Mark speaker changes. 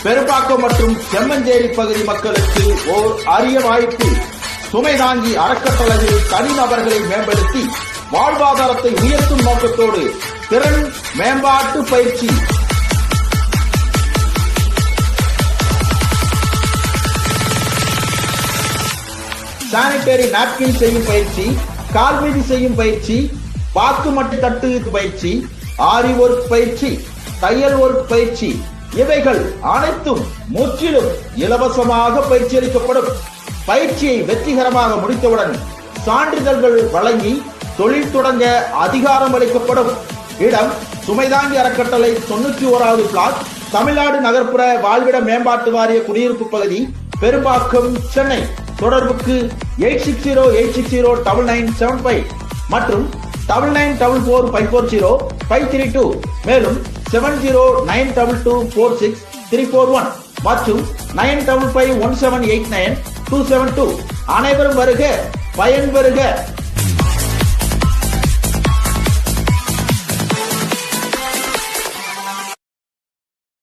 Speaker 1: பெரும்பாக்கம் மற்றும் செம்மஞ்சேரி பகுதி மக்களுக்கு ஓர் அரிய வாய்ப்பு. சுமை தாங்கி அறக்கட்டளையில் தனிநபர்களை மேம்படுத்தி வாழ்வாதாரத்தை உயர்த்தும் நோக்கத்தோடு திறன் மேம்பாட்டு பயிற்சி. சானிட்டரி நாப்கின் செய்யும் பயிற்சி, கால்மிதி செய்யும் பயிற்சி, பாக்கு மட்டு தட்டு பயிற்சி, ஆரி ஒர்க் பயிற்சி, தையல் ஒர்க் பயிற்சி, இவைகள் அனைத்தும் முற்றிலும் இலவசமாக பயிற்சி அளிக்கப்படும். பயிற்சியை வெற்றிகரமாக முடித்தவுடன் சான்றிதழ்கள் வழங்கி தொழில் தொடங்க அதிகாரம் அளிக்கப்படும். இடம் சுமைதாங்கி அறக்கட்டளை 91வது பிளாட், தமிழ்நாடு நகர்ப்புற வாழ்விட மேம்பாட்டு வாரிய குடியிருப்பு பகுதி, பெரும்பாக்கம், சென்னை. தொடர்புக்கு 8608609975 மற்றும் 9944540532 மேலும் 7092246341 மற்றும் 9551789272. அனைவரும் வருக, பயன்பெறுக.